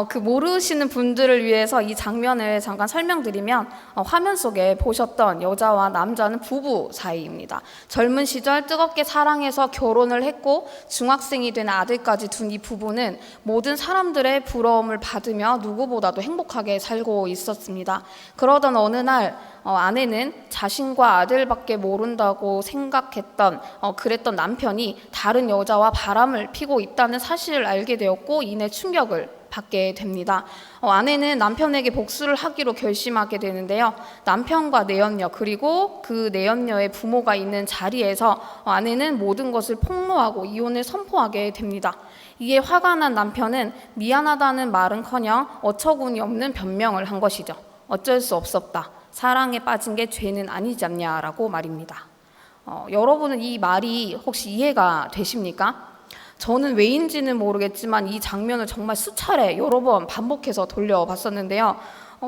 그 모르시는 분들을 위해서 이 장면을 잠깐 설명드리면 화면 속에 보셨던 여자와 남자는 부부 사이입니다. 젊은 시절 뜨겁게 사랑해서 결혼을 했고 중학생이 된 아들까지 둔 이 부부는 모든 사람들의 부러움을 받으며 누구보다도 행복하게 살고 있었습니다. 그러던 어느 날 아내는 자신과 아들밖에 모른다고 생각했던 그랬던 남편이 다른 여자와 바람을 피고 있다는 사실을 알게 되었고 이내 충격을 받게 됩니다. 아내는 남편에게 복수를 하기로 결심하게 되는데요. 남편과 내연녀 그리고 그 내연녀의 부모가 있는 자리에서 아내는 모든 것을 폭로하고 이혼을 선포하게 됩니다. 이에 화가 난 남편은 미안하다는 말은커녕 어처구니 없는 변명을 한 것이죠. 어쩔 수 없었다. 사랑에 빠진 게 죄는 아니지 않냐라고 말입니다. 여러분은 이 말이 혹시 이해가 되십니까? 저는 왜인지는 모르겠지만 이 장면을 정말 수차례 여러 번 반복해서 돌려봤었는데요.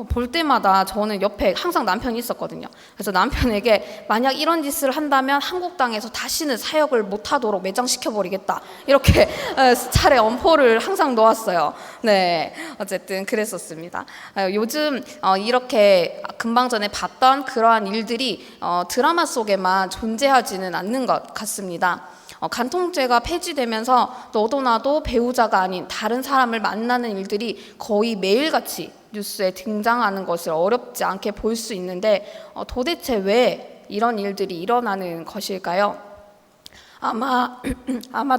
볼 때마다 저는 옆에 항상 남편이 있었거든요. 그래서 남편에게 만약 이런 짓을 한다면 한국 땅에서 다시는 사역을 못하도록 매장시켜버리겠다. 이렇게 수차례 엄포를 항상 놓았어요. 네, 어쨌든 그랬었습니다. 요즘 이렇게 금방 전에 봤던 그러한 일들이 드라마 속에만 존재하지는 않는 것 같습니다. 간통죄가 폐지되면서 너도 나도 배우자가 아닌 다른 사람을 만나는 일들이 거의 매일같이 뉴스에 등장하는 것을 어렵지 않게 볼 수 있는데 도대체 왜 이런 일들이 일어나는 것일까요? 아마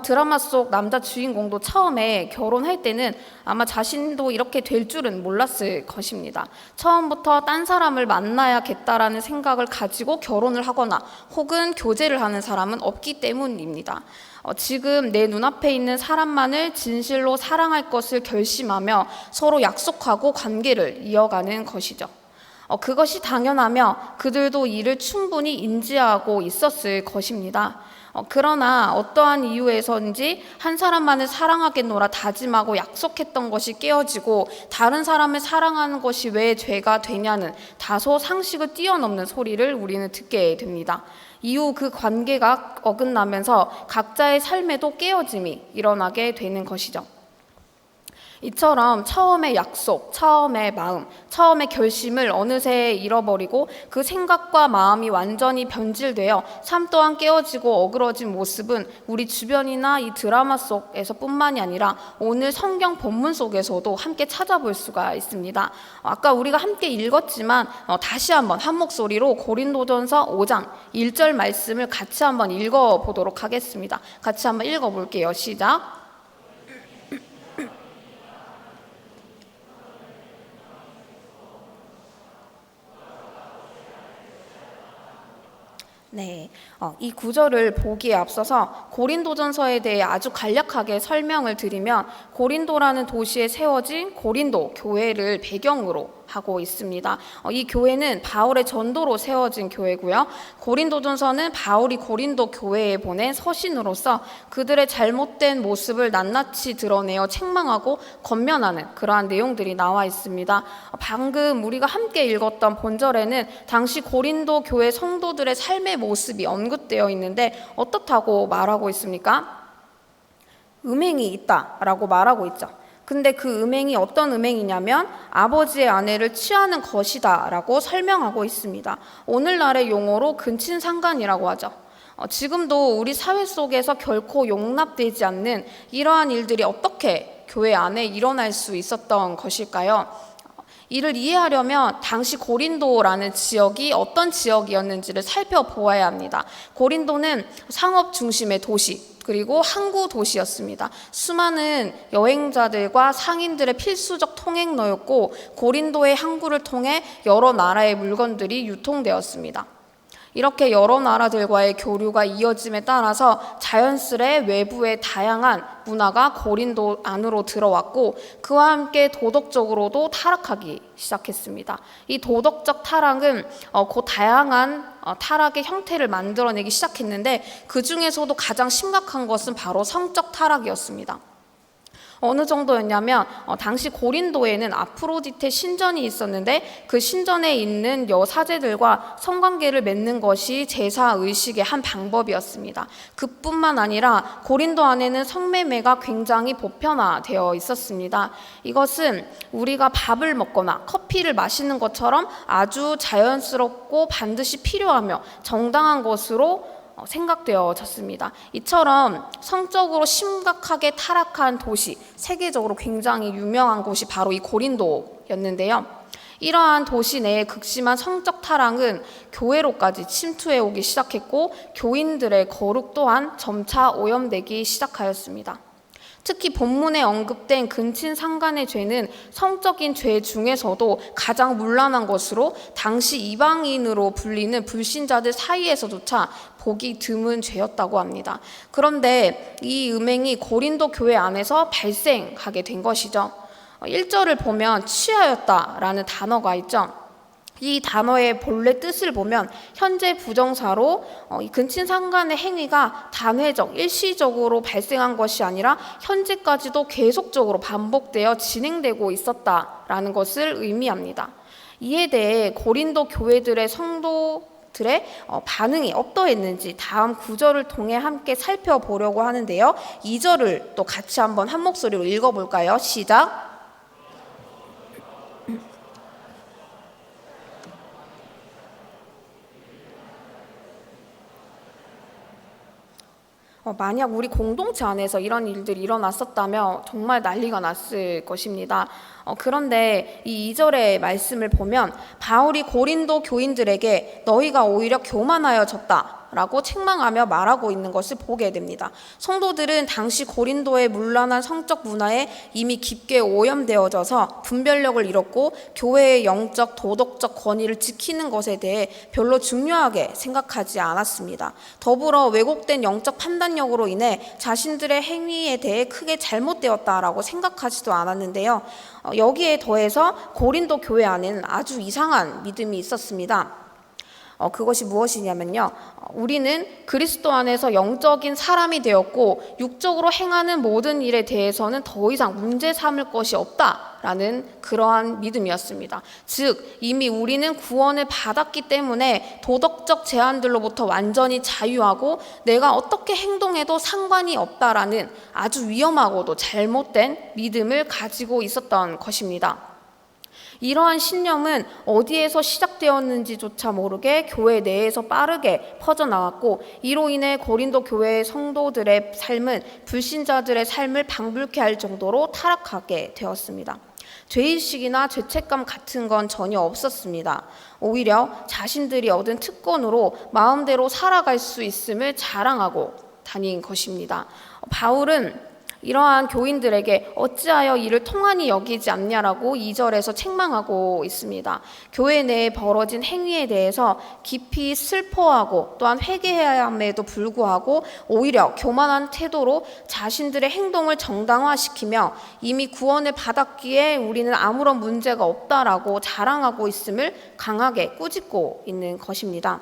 드라마 속 남자 주인공도 처음에 결혼할 때는 아마 자신도 이렇게 될 줄은 몰랐을 것입니다. 처음부터 딴 사람을 만나야겠다라는 생각을 가지고 결혼을 하거나 혹은 교제를 하는 사람은 없기 때문입니다. 지금 내 눈앞에 있는 사람만을 진실로 사랑할 것을 결심하며 서로 약속하고 관계를 이어가는 것이죠. 그것이 당연하며 그들도 이를 충분히 인지하고 있었을 것입니다. 그러나 어떠한 이유에서인지 한 사람만을 사랑하겠노라 다짐하고 약속했던 것이 깨어지고 다른 사람을 사랑하는 것이 왜 죄가 되냐는 다소 상식을 뛰어넘는 소리를 우리는 듣게 됩니다. 이후 그 관계가 어긋나면서 각자의 삶에도 깨어짐이 일어나게 되는 것이죠. 이처럼 처음의 약속, 처음의 마음, 처음의 결심을 어느새 잃어버리고 그 생각과 마음이 완전히 변질되어 삶 또한 깨어지고 어그러진 모습은 우리 주변이나 이 드라마 속에서뿐만이 아니라 오늘 성경 본문 속에서도 함께 찾아볼 수가 있습니다. 아까 우리가 함께 읽었지만 다시 한번 한 목소리로 고린도전서 5장 1절 말씀을 같이 한번 읽어보도록 하겠습니다. 같이 한번 읽어볼게요. 시작. 네, 이 구절을 보기에 앞서서 고린도전서에 대해 아주 간략하게 설명을 드리면 고린도라는 도시에 세워진 고린도 교회를 배경으로 하고 있습니다. 이 교회는 바울의 전도로 세워진 교회고요. 고린도전서는 바울이 고린도 교회에 보낸 서신으로서 그들의 잘못된 모습을 낱낱이 드러내어 책망하고 권면하는 그러한 내용들이 나와 있습니다. 방금 우리가 함께 읽었던 본절에는 당시 고린도 교회 성도들의 삶의 모습이 언급되어 있는데 어떻다고 말하고 있습니까? 음행이 있다라고 말하고 있죠. 근데 그 음행이 어떤 음행이냐면 아버지의 아내를 취하는 것이다 라고 설명하고 있습니다. 오늘날의 용어로 근친상간이라고 하죠. 지금도 우리 사회 속에서 결코 용납되지 않는 이러한 일들이 어떻게 교회 안에 일어날 수 있었던 것일까요? 이를 이해하려면 당시 고린도라는 지역이 어떤 지역이었는지를 살펴보아야 합니다. 고린도는 상업 중심의 도시 그리고 항구 도시였습니다. 수많은 여행자들과 상인들의 필수적 통행로였고 고린도의 항구를 통해 여러 나라의 물건들이 유통되었습니다. 이렇게 여러 나라들과의 교류가 이어짐에 따라서 자연스레 외부의 다양한 문화가 고린도 안으로 들어왔고 그와 함께 도덕적으로도 타락하기 시작했습니다. 이 도덕적 타락은 그 다양한 타락의 형태를 만들어내기 시작했는데 그 중에서도 가장 심각한 것은 바로 성적 타락이었습니다. 어느 정도였냐면 당시 고린도에는 아프로디테 신전이 있었는데 그 신전에 있는 여사제들과 성관계를 맺는 것이 제사 의식의 한 방법이었습니다. 그뿐만 아니라 고린도 안에는 성매매가 굉장히 보편화되어 있었습니다. 이것은 우리가 밥을 먹거나 커피를 마시는 것처럼 아주 자연스럽고 반드시 필요하며 정당한 것으로 생각되어졌습니다. 이처럼 성적으로 심각하게 타락한 도시, 세계적으로 굉장히 유명한 곳이 바로 이 고린도였는데요. 이러한 도시 내의 극심한 성적 타락은 교회로까지 침투해 오기 시작했고 교인들의 거룩 또한 점차 오염되기 시작하였습니다. 특히 본문에 언급된 근친상간의 죄는 성적인 죄 중에서도 가장 문란한 것으로 당시 이방인으로 불리는 불신자들 사이에서조차 보기 드문 죄였다고 합니다. 그런데 이 음행이 고린도 교회 안에서 발생하게 된 것이죠. 1절을 보면 취하였다라는 단어가 있죠. 이 단어의 본래 뜻을 보면 현재 부정사로 이 근친상간의 행위가 단회적, 일시적으로 발생한 것이 아니라 현재까지도 계속적으로 반복되어 진행되고 있었다라는 것을 의미합니다. 이에 대해 고린도 교회들의 성도들의 반응이 어떠했는지 다음 구절을 통해 함께 살펴보려고 하는데요. 2절을 또 같이 한번 한 목소리로 읽어볼까요? 시작! 만약 우리 공동체 안에서 이런 일들이 일어났었다면 정말 난리가 났을 것입니다. 그런데 이 2절의 말씀을 보면 바울이 고린도 교인들에게 너희가 오히려 교만하여졌다 라고 책망하며 말하고 있는 것을 보게 됩니다. 성도들은 당시 고린도의 문란한 성적 문화에 이미 깊게 오염되어져서 분별력을 잃었고 교회의 영적, 도덕적 권위를 지키는 것에 대해 별로 중요하게 생각하지 않았습니다. 더불어 왜곡된 영적 판단력으로 인해 자신들의 행위에 대해 크게 잘못되었다라고 생각하지도 않았는데요. 여기에 더해서 고린도 교회 안에는 아주 이상한 믿음이 있었습니다. 그것이 무엇이냐면요. 우리는 그리스도 안에서 영적인 사람이 되었고 육적으로 행하는 모든 일에 대해서는 더 이상 문제 삼을 것이 없다라는 그러한 믿음이었습니다. 즉 이미 우리는 구원을 받았기 때문에 도덕적 제한들로부터 완전히 자유하고 내가 어떻게 행동해도 상관이 없다라는 아주 위험하고도 잘못된 믿음을 가지고 있었던 것입니다. 이러한 신념은 어디에서 시작되었는지조차 모르게 교회 내에서 빠르게 퍼져나왔고 이로 인해 고린도 교회의 성도들의 삶은 불신자들의 삶을 방불케 할 정도로 타락하게 되었습니다. 죄의식이나 죄책감 같은 건 전혀 없었습니다. 오히려 자신들이 얻은 특권으로 마음대로 살아갈 수 있음을 자랑하고 다닌 것입니다. 바울은 이러한 교인들에게 어찌하여 이를 통한이 여기지 않냐라고 2절에서 책망하고 있습니다. 교회 내에 벌어진 행위에 대해서 깊이 슬퍼하고 또한 회개해야 함에도 불구하고 오히려 교만한 태도로 자신들의 행동을 정당화시키며 이미 구원을 받았기에 우리는 아무런 문제가 없다라고 자랑하고 있음을 강하게 꾸짖고 있는 것입니다.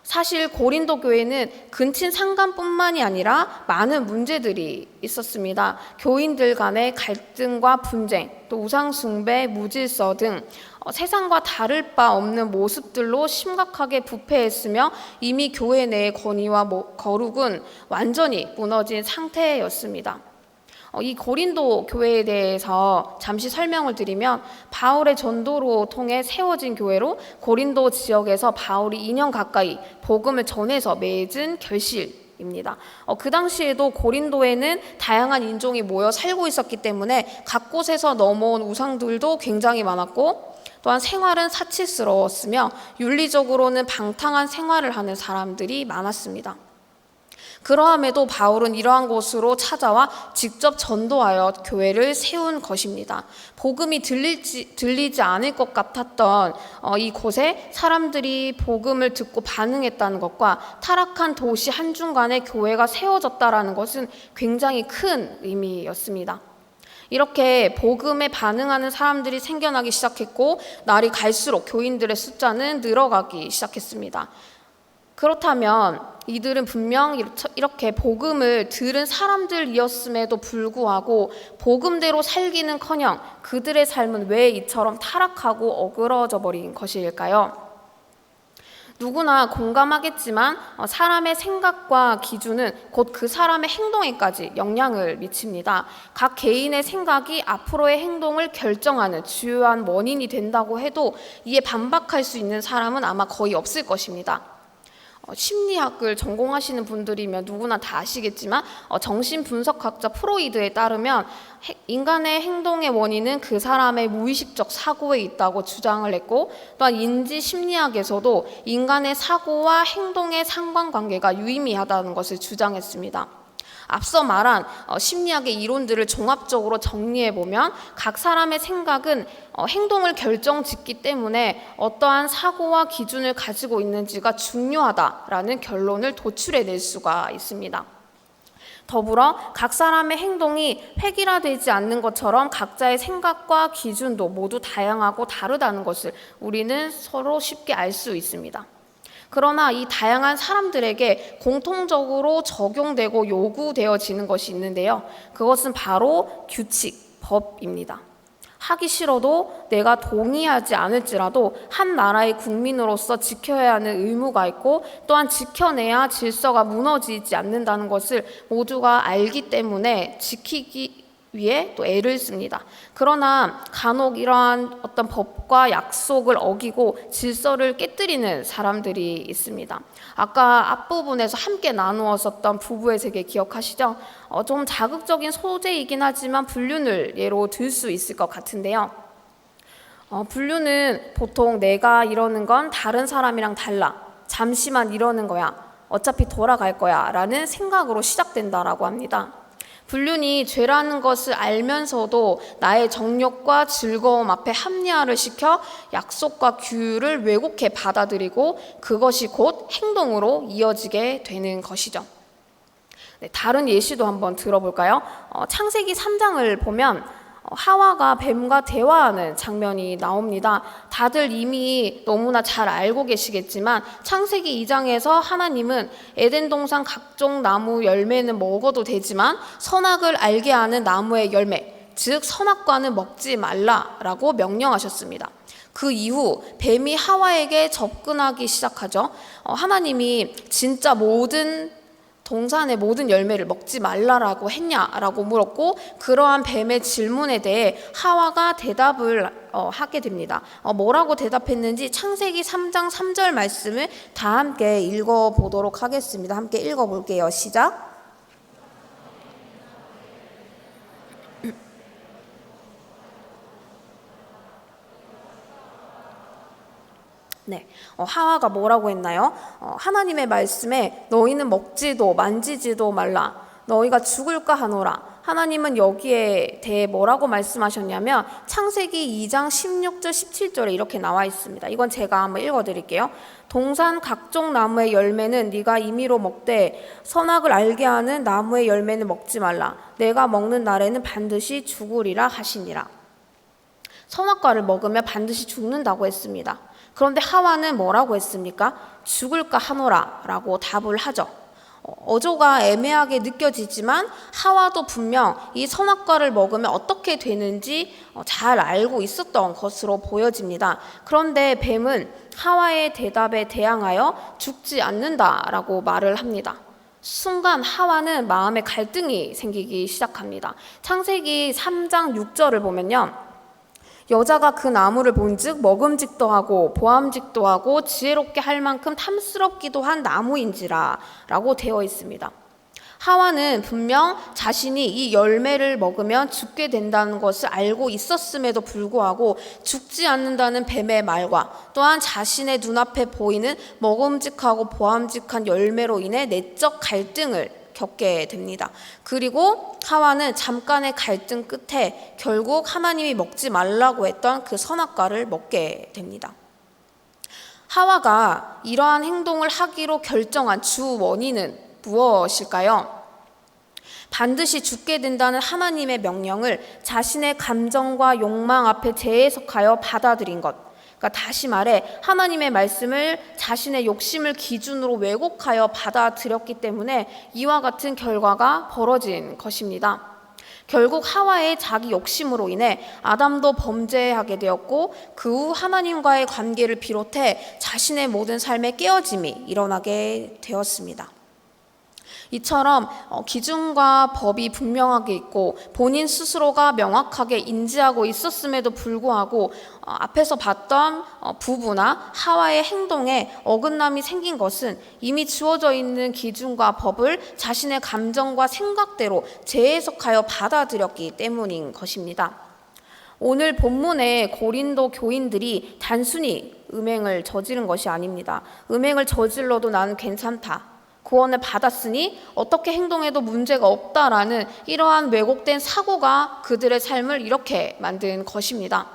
사실 고린도 교회는 근친상간뿐만이 아니라 많은 문제들이 있었습니다. 교인들 간의 갈등과 분쟁, 또 우상숭배, 무질서 등 세상과 다를 바 없는 모습들로 심각하게 부패했으며 이미 교회 내의 권위와 거룩은 완전히 무너진 상태였습니다. 이 고린도 교회에 대해서 잠시 설명을 드리면 바울의 전도로 통해 세워진 교회로 고린도 지역에서 바울이 2년 가까이 복음을 전해서 맺은 결실입니다. 그 당시에도 고린도에는 다양한 인종이 모여 살고 있었기 때문에 각 곳에서 넘어온 우상들도 굉장히 많았고 또한 생활은 사치스러웠으며 윤리적으로는 방탕한 생활을 하는 사람들이 많았습니다. 그러함에도 바울은 이러한 곳으로 찾아와 직접 전도하여 교회를 세운 것입니다. 복음이 들리지 않을 것 같았던 이곳에 사람들이 복음을 듣고 반응했다는 것과 타락한 도시 한중간에 교회가 세워졌다는 것은 굉장히 큰 의미였습니다. 이렇게 복음에 반응하는 사람들이 생겨나기 시작했고 날이 갈수록 교인들의 숫자는 늘어가기 시작했습니다. 그렇다면 이들은 분명 이렇게 복음을 들은 사람들이었음에도 불구하고 복음대로 살기는커녕 그들의 삶은 왜 이처럼 타락하고 어그러져 버린 것일까요? 누구나 공감하겠지만 사람의 생각과 기준은 곧 그 사람의 행동에까지 영향을 미칩니다. 각 개인의 생각이 앞으로의 행동을 결정하는 주요한 원인이 된다고 해도 이에 반박할 수 있는 사람은 아마 거의 없을 것입니다. 심리학을 전공하시는 분들이면 누구나 다 아시겠지만 정신분석학자 프로이드에 따르면 인간의 행동의 원인은 그 사람의 무의식적 사고에 있다고 주장을 했고, 또한 인지심리학에서도 인간의 사고와 행동의 상관관계가 유의미하다는 것을 주장했습니다. 앞서 말한 심리학의 이론들을 종합적으로 정리해보면 각 사람의 생각은 행동을 결정짓기 때문에 어떠한 사고와 기준을 가지고 있는지가 중요하다라는 결론을 도출해낼 수가 있습니다. 더불어 각 사람의 행동이 획일화되지 않는 것처럼 각자의 생각과 기준도 모두 다양하고 다르다는 것을 우리는 서로 쉽게 알 수 있습니다. 그러나 이 다양한 사람들에게 공통적으로 적용되고 요구되어지는 것이 있는데요. 그것은 바로 규칙, 법입니다. 하기 싫어도 내가 동의하지 않을지라도 한 나라의 국민으로서 지켜야 하는 의무가 있고, 또한 지켜내야 질서가 무너지지 않는다는 것을 모두가 알기 때문에 지키기 위해 또 애를 씁니다. 그러나 간혹 이러한 어떤 법과 약속을 어기고 질서를 깨뜨리는 사람들이 있습니다. 아까 앞부분에서 함께 나누었었던 부부의 세계 기억하시죠? 좀 자극적인 소재이긴 하지만 불륜을 예로 들 수 있을 것 같은데요. 불륜은 보통 내가 이러는 건 다른 사람이랑 달라, 잠시만 이러는 거야, 어차피 돌아갈 거야 라는 생각으로 시작된다라고 합니다. 불륜이 죄라는 것을 알면서도 나의 정욕과 즐거움 앞에 합리화를 시켜 약속과 규율을 왜곡해 받아들이고 그것이 곧 행동으로 이어지게 되는 것이죠. 네, 다른 예시도 한번 들어볼까요? 창세기 3장을 보면 하와가 뱀과 대화하는 장면이 나옵니다. 다들 이미 너무나 잘 알고 계시겠지만 창세기 2장에서 하나님은 에덴 동산 각종 나무 열매는 먹어도 되지만 선악을 알게 하는 나무의 열매, 즉 선악과는 먹지 말라라고 명령하셨습니다. 그 이후 뱀이 하와에게 접근하기 시작하죠. 하나님이 진짜 동산의 모든 열매를 먹지 말라라고 했냐라고 물었고, 그러한 뱀의 질문에 대해 하와가 대답을 하게 됩니다. 뭐라고 대답했는지 창세기 3장 3절 말씀을 다 함께 읽어보도록 하겠습니다. 함께 읽어볼게요. 시작. 네, 하와가 뭐라고 했나요? 하나님의 말씀에 너희는 먹지도 만지지도 말라, 너희가 죽을까 하노라. 하나님은 여기에 대해 뭐라고 말씀하셨냐면 창세기 2장 16절 17절에 이렇게 나와 있습니다. 이건 제가 한번 읽어드릴게요. 동산 각종 나무의 열매는 네가 임의로 먹되 선악을 알게 하는 나무의 열매는 먹지 말라. 내가 먹는 날에는 반드시 죽으리라 하시니라. 선악과를 먹으면 반드시 죽는다고 했습니다. 그런데 하와는 뭐라고 했습니까? 죽을까 하노라 라고 답을 하죠. 어조가 애매하게 느껴지지만 하와도 분명 이 선악과를 먹으면 어떻게 되는지 잘 알고 있었던 것으로 보여집니다. 그런데 뱀은 하와의 대답에 대항하여 죽지 않는다라고 말을 합니다. 순간 하와는 마음에 갈등이 생기기 시작합니다. 창세기 3장 6절을 보면요, 여자가 그 나무를 본즉 먹음직도 하고 보암직도 하고 지혜롭게 할 만큼 탐스럽기도 한 나무인지라 라고 되어 있습니다. 하와는 분명 자신이 이 열매를 먹으면 죽게 된다는 것을 알고 있었음에도 불구하고 죽지 않는다는 뱀의 말과 또한 자신의 눈앞에 보이는 먹음직하고 보암직한 열매로 인해 내적 갈등을 겪게 됩니다. 그리고 하와는 잠깐의 갈등 끝에 결국 하나님이 먹지 말라고 했던 그 선악과를 먹게 됩니다. 하와가 이러한 행동을 하기로 결정한 주 원인은 무엇일까요? 반드시 죽게 된다는 하나님의 명령을 자신의 감정과 욕망 앞에 재해석하여 받아들인 것, 그러니까 다시 말해 하나님의 말씀을 자신의 욕심을 기준으로 왜곡하여 받아들였기 때문에 이와 같은 결과가 벌어진 것입니다. 결국 하와의 자기 욕심으로 인해 아담도 범죄하게 되었고 그 후 하나님과의 관계를 비롯해 자신의 모든 삶의 깨어짐이 일어나게 되었습니다. 이처럼 기준과 법이 분명하게 있고 본인 스스로가 명확하게 인지하고 있었음에도 불구하고 앞에서 봤던 부부나 하와의 행동에 어긋남이 생긴 것은 이미 주어져 있는 기준과 법을 자신의 감정과 생각대로 재해석하여 받아들였기 때문인 것입니다. 오늘 본문의 고린도 교인들이 단순히 음행을 저지른 것이 아닙니다. 음행을 저질러도 나는 괜찮다, 구원을 받았으니 어떻게 행동해도 문제가 없다라는 이러한 왜곡된 사고가 그들의 삶을 이렇게 만든 것입니다.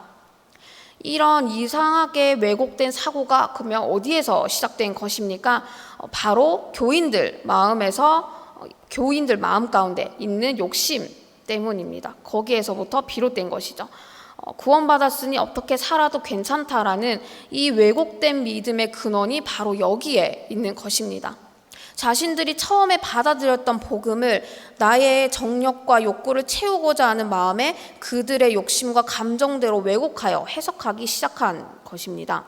이런 이상하게 왜곡된 사고가 그러면 어디에서 시작된 것입니까? 바로 교인들 마음 가운데 있는 욕심 때문입니다. 거기에서부터 비롯된 것이죠. 구원받았으니 어떻게 살아도 괜찮다라는 이 왜곡된 믿음의 근원이 바로 여기에 있는 것입니다. 자신들이 처음에 받아들였던 복음을 나의 정욕과 욕구를 채우고자 하는 마음에 그들의 욕심과 감정대로 왜곡하여 해석하기 시작한 것입니다.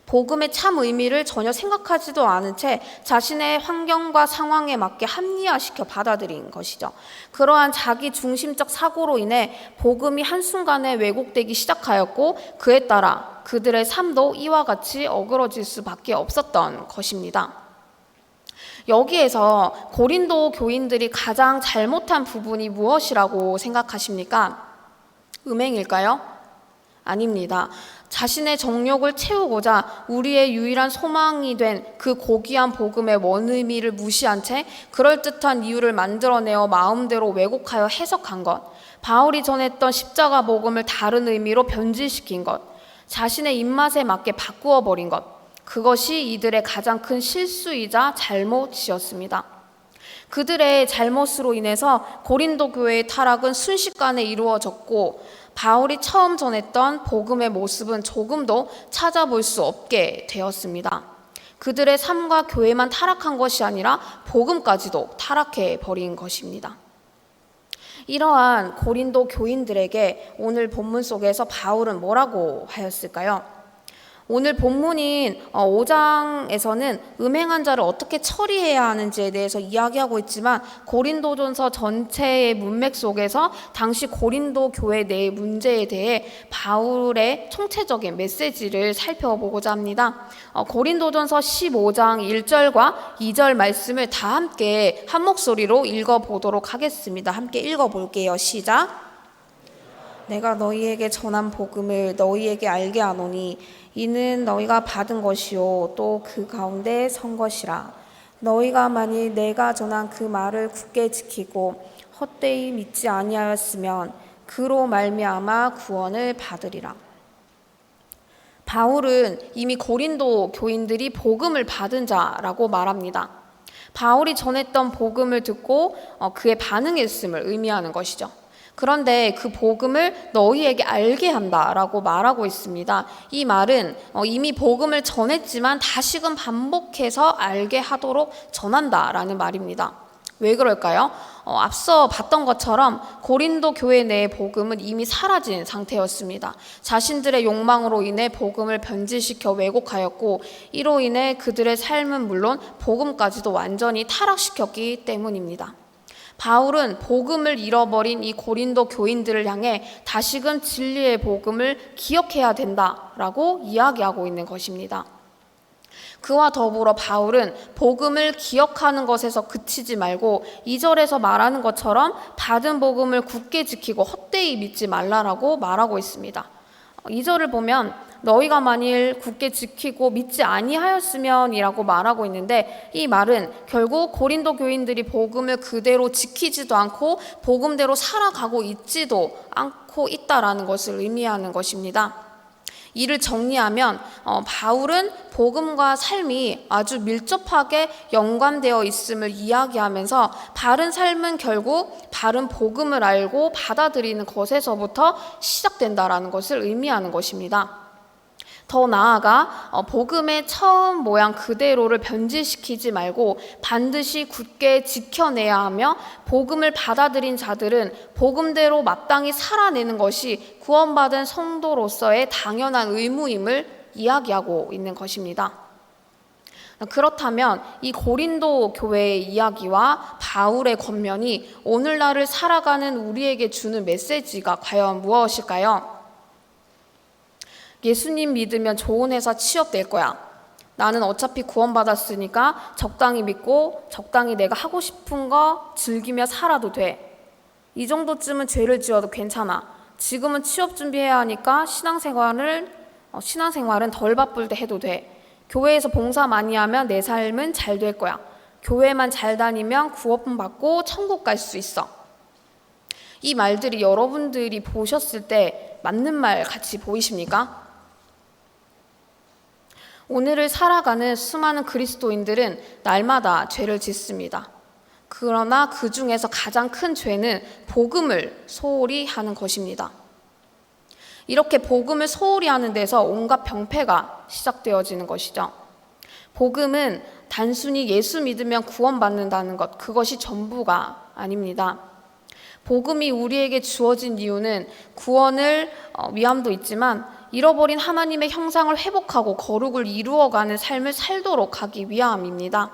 복음의 참 의미를 전혀 생각하지도 않은 채 자신의 환경과 상황에 맞게 합리화시켜 받아들인 것이죠. 그러한 자기 중심적 사고로 인해 복음이 한순간에 왜곡되기 시작하였고 그에 따라 그들의 삶도 이와 같이 어그러질 수밖에 없었던 것입니다. 여기에서 고린도 교인들이 가장 잘못한 부분이 무엇이라고 생각하십니까? 음행일까요? 아닙니다. 자신의 정욕을 채우고자 우리의 유일한 소망이 된 그 고귀한 복음의 원의미를 무시한 채 그럴듯한 이유를 만들어내어 마음대로 왜곡하여 해석한 것, 바울이 전했던 십자가 복음을 다른 의미로 변질시킨 것, 자신의 입맛에 맞게 바꾸어 버린 것, 그것이 이들의 가장 큰 실수이자 잘못이었습니다. 그들의 잘못으로 인해서 고린도 교회의 타락은 순식간에 이루어졌고 바울이 처음 전했던 복음의 모습은 조금도 찾아볼 수 없게 되었습니다. 그들의 삶과 교회만 타락한 것이 아니라 복음까지도 타락해 버린 것입니다. 이러한 고린도 교인들에게 오늘 본문 속에서 바울은 뭐라고 하였을까요? 오늘 본문인 5장에서는 음행한 자를 어떻게 처리해야 하는지에 대해서 이야기하고 있지만 고린도전서 전체의 문맥 속에서 당시 고린도 교회 내의 문제에 대해 바울의 총체적인 메시지를 살펴보고자 합니다. 고린도전서 15장 1절과 2절 말씀을 다 함께 한 목소리로 읽어보도록 하겠습니다. 함께 읽어볼게요. 시작. 내가 너희에게 전한 복음을 너희에게 알게 하노니 이는 너희가 받은 것이요 또 그 가운데 선 것이라. 너희가 만일 내가 전한 그 말을 굳게 지키고 헛되이 믿지 아니하였으면 그로 말미암아 구원을 받으리라. 바울은 이미 고린도 교인들이 복음을 받은 자라고 말합니다. 바울이 전했던 복음을 듣고 그의 반응했음을 의미하는 것이죠. 그런데 그 복음을 너희에게 알게 한다라고 말하고 있습니다. 이 말은 이미 복음을 전했지만 다시금 반복해서 알게 하도록 전한다라는 말입니다. 왜 그럴까요? 앞서 봤던 것처럼 고린도 교회 내의 복음은 이미 사라진 상태였습니다. 자신들의 욕망으로 인해 복음을 변질시켜 왜곡하였고 이로 인해 그들의 삶은 물론 복음까지도 완전히 타락시켰기 때문입니다. 바울은 복음을 잃어버린 이 고린도 교인들을 향해 다시금 진리의 복음을 기억해야 된다라고 이야기하고 있는 것입니다. 그와 더불어 바울은 복음을 기억하는 것에서 그치지 말고 2절에서 말하는 것처럼 받은 복음을 굳게 지키고 헛되이 믿지 말라라고 말하고 있습니다. 2절을 보면 너희가 만일 굳게 지키고 믿지 아니하였으면 이라고 말하고 있는데 이 말은 결국 고린도 교인들이 복음을 그대로 지키지도 않고 복음대로 살아가고 있지도 않고 있다라는 것을 의미하는 것입니다. 이를 정리하면 바울은 복음과 삶이 아주 밀접하게 연관되어 있음을 이야기하면서 바른 삶은 결국 바른 복음을 알고 받아들이는 것에서부터 시작된다라는 것을 의미하는 것입니다. 더 나아가 복음의 처음 모양 그대로를 변질시키지 말고 반드시 굳게 지켜내야 하며, 복음을 받아들인 자들은 복음대로 마땅히 살아내는 것이 구원받은 성도로서의 당연한 의무임을 이야기하고 있는 것입니다. 그렇다면 이 고린도 교회의 이야기와 바울의 권면이 오늘날을 살아가는 우리에게 주는 메시지가 과연 무엇일까요? 예수님 믿으면 좋은 회사 취업될 거야. 나는 어차피 구원받았으니까 적당히 믿고 적당히 내가 하고 싶은 거 즐기며 살아도 돼. 이 정도쯤은 죄를 지어도 괜찮아. 지금은 취업 준비해야 하니까 신앙생활은 덜 바쁠 때 해도 돼. 교회에서 봉사 많이 하면 내 삶은 잘 될 거야. 교회만 잘 다니면 구원 받고 천국 갈 수 있어. 이 말들이 여러분들이 보셨을 때 맞는 말 같이 보이십니까? 오늘을 살아가는 수많은 그리스도인들은 날마다 죄를 짓습니다. 그러나 그 중에서 가장 큰 죄는 복음을 소홀히 하는 것입니다. 이렇게 복음을 소홀히 하는 데서 온갖 병폐가 시작되어지는 것이죠. 복음은 단순히 예수 믿으면 구원받는다는 것, 그것이 전부가 아닙니다. 복음이 우리에게 주어진 이유는 구원을 위함도 있지만 잃어버린 하나님의 형상을 회복하고 거룩을 이루어가는 삶을 살도록 하기 위함입니다.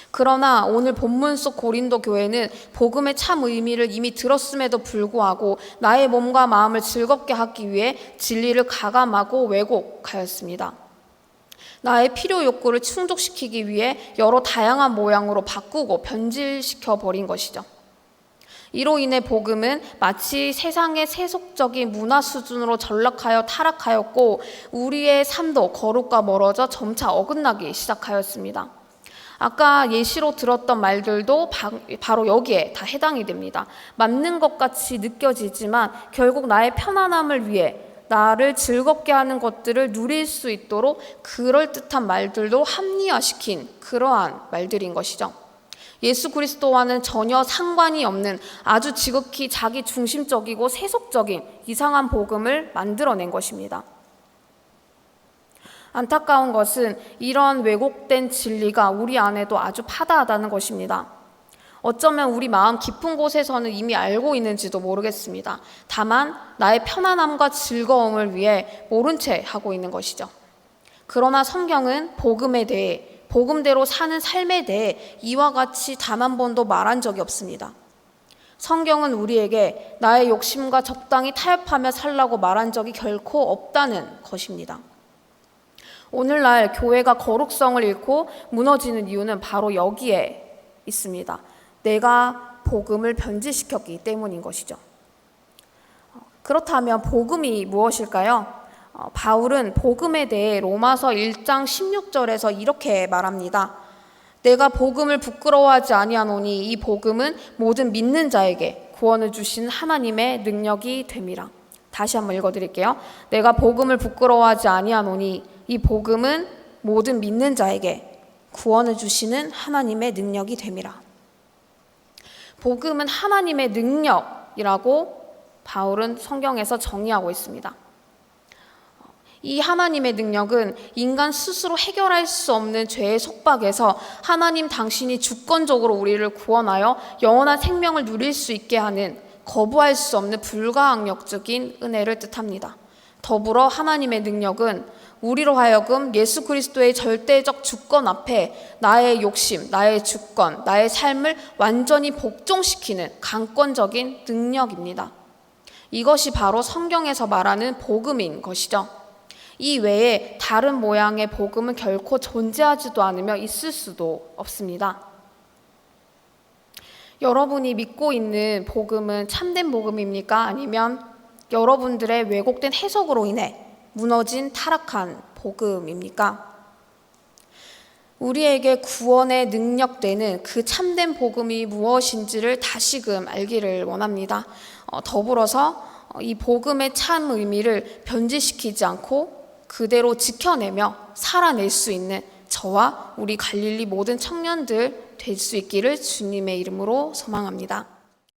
그러나 오늘 본문 속 고린도 교회는 복음의 참 의미를 이미 들었음에도 불구하고 나의 몸과 마음을 즐겁게 하기 위해 진리를 가감하고 왜곡하였습니다. 나의 필요 욕구를 충족시키기 위해 여러 다양한 모양으로 바꾸고 변질시켜 버린 것이죠. 이로 인해 복음은 마치 세상의 세속적인 문화 수준으로 전락하여 타락하였고, 우리의 삶도 거룩과 멀어져 점차 어긋나기 시작하였습니다. 아까 예시로 들었던 말들도 바로 여기에 다 해당이 됩니다. 맞는 것 같이 느껴지지만 결국 나의 편안함을 위해 나를 즐겁게 하는 것들을 누릴 수 있도록 그럴듯한 말들도 합리화시킨 그러한 말들인 것이죠. 예수 그리스도와는 전혀 상관이 없는 아주 지극히 자기 중심적이고 세속적인 이상한 복음을 만들어낸 것입니다. 안타까운 것은 이런 왜곡된 진리가 우리 안에도 아주 파다하다는 것입니다. 어쩌면 우리 마음 깊은 곳에서는 이미 알고 있는지도 모르겠습니다. 다만 나의 편안함과 즐거움을 위해 모른 채 하고 있는 것이죠. 그러나 성경은 복음에 대해, 복음대로 사는 삶에 대해 이와 같이 단 한 번도 말한 적이 없습니다. 성경은 우리에게 나의 욕심과 적당히 타협하며 살라고 말한 적이 결코 없다는 것입니다. 오늘날 교회가 거룩성을 잃고 무너지는 이유는 바로 여기에 있습니다. 내가 복음을 변질시켰기 때문인 것이죠. 그렇다면 복음이 무엇일까요? 바울은 복음에 대해 로마서 1장 16절에서 이렇게 말합니다. 내가 복음을 부끄러워하지 아니하노니 이 복음은 모든 믿는 자에게 구원을 주신 하나님의 능력이 됨이라. 다시 한번 읽어드릴게요. 내가 복음을 부끄러워하지 아니하노니 이 복음은 모든 믿는 자에게 구원을 주시는 하나님의 능력이 됨이라. 복음은 하나님의 능력이라고 바울은 성경에서 정의하고 있습니다. 이 하나님의 능력은 인간 스스로 해결할 수 없는 죄의 속박에서 하나님 당신이 주권적으로 우리를 구원하여 영원한 생명을 누릴 수 있게 하는 거부할 수 없는 불가항력적인 은혜를 뜻합니다. 더불어 하나님의 능력은 우리로 하여금 예수 그리스도의 절대적 주권 앞에 나의 욕심, 나의 주권, 나의 삶을 완전히 복종시키는 강권적인 능력입니다. 이것이 바로 성경에서 말하는 복음인 것이죠. 이 외에 다른 모양의 복음은 결코 존재하지도 않으며 있을 수도 없습니다. 여러분이 믿고 있는 복음은 참된 복음입니까? 아니면 여러분들의 왜곡된 해석으로 인해 무너진 타락한 복음입니까? 우리에게 구원의 능력되는 그 참된 복음이 무엇인지를 다시금 알기를 원합니다. 더불어서 이 복음의 참 의미를 변질시키지 않고 그대로 지켜내며 살아낼 수 있는 저와 우리 갈릴리 모든 청년들 될 수 있기를 주님의 이름으로 소망합니다.